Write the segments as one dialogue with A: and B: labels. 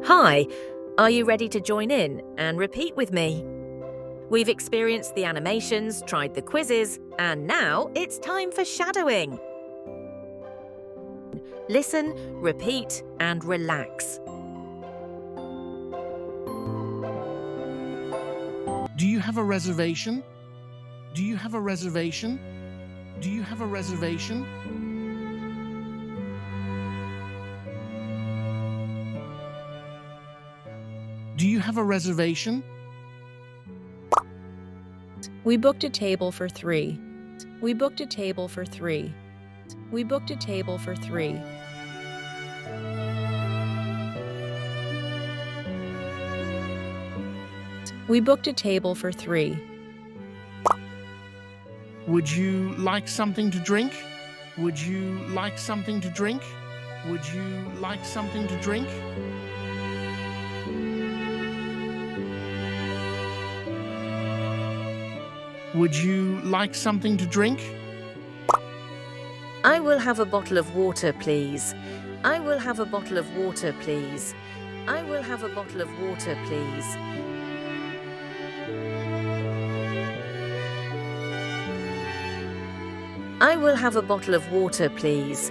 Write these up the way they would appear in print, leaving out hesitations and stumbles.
A: Hi, are you ready to join in and repeat with me? We've experienced the animations, tried the quizzes, and now it's time for shadowing. Listen, repeat, and relax.
B: Do you have a reservation? Do you have a reservation? Do you have a reservation? Do you have a reservation?
C: We booked a table for 3. We booked a table for 3. We booked a table for 3. We booked a table for 3.
B: Would you like something to drink? Would you like something to drink? Would you like something to drink? Would you like something to drink?
A: I will have a bottle of water, please. I will have a bottle of water, please. I will have a bottle of water, please. I will have a bottle of water, please.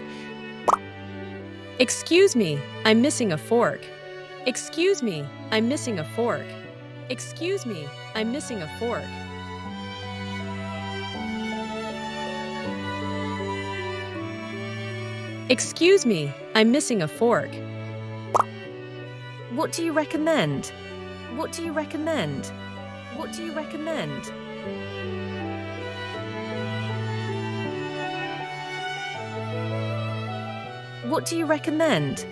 C: Excuse me, I'm missing a fork. Excuse me, I'm missing a fork. Excuse me, I'm missing a fork. Excuse me, I'm missing a fork.
A: What do you recommend? What do you recommend? What do you recommend? What do you recommend?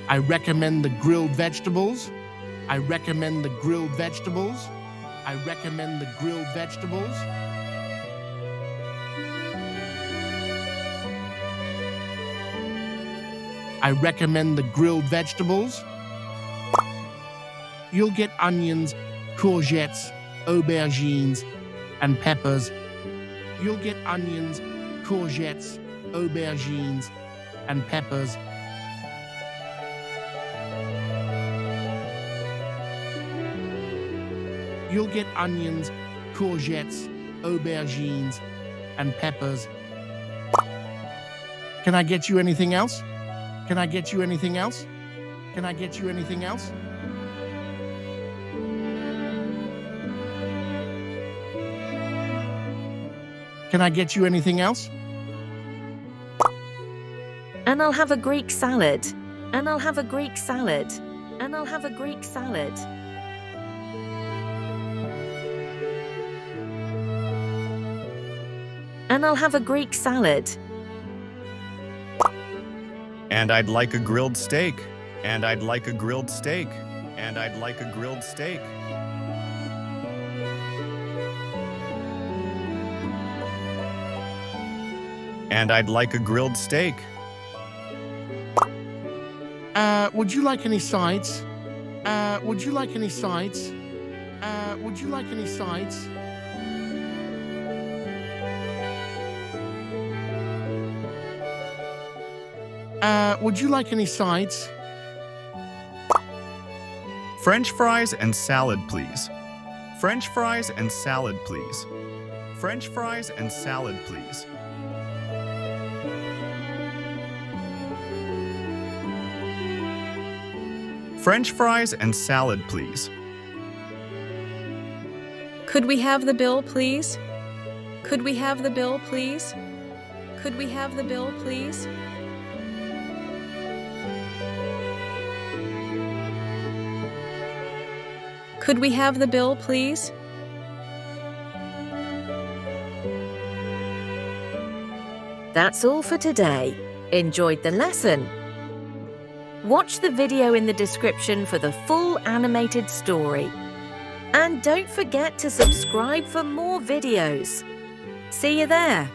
B: I recommend the grilled vegetables. I recommend the grilled vegetables. I recommend the grilled vegetables. I recommend the grilled vegetables. You'll get onions, courgettes, aubergines, and peppers. You'll get onions, courgettes, aubergines, and peppers. You'll get onions, courgettes, aubergines, and peppers. Can I get you anything else? Can I get you anything else? Can I get you anything else? Can I get you anything else?
A: And I'll have a Greek salad. And I'll have a Greek salad. And I'll have a Greek salad. And I'll have a Greek salad.
D: And I'd like a grilled steak. And I'd like a grilled steak. And I'd like a grilled steak. And I'd like a grilled steak.
B: Would you like any sides? Would you like any sides? Would you like any sides? Would you like any sides?
D: French fries and salad, please. French fries and salad, please. French fries and salad, please. French fries and salad, please.
C: Could we have the bill, please? Could we have the bill, please? Could we have the bill, please? Could we have the bill, please?
A: That's all for today. Enjoyed the lesson? Watch the video in the description for the full animated story. And don't forget to subscribe for more videos. See you there.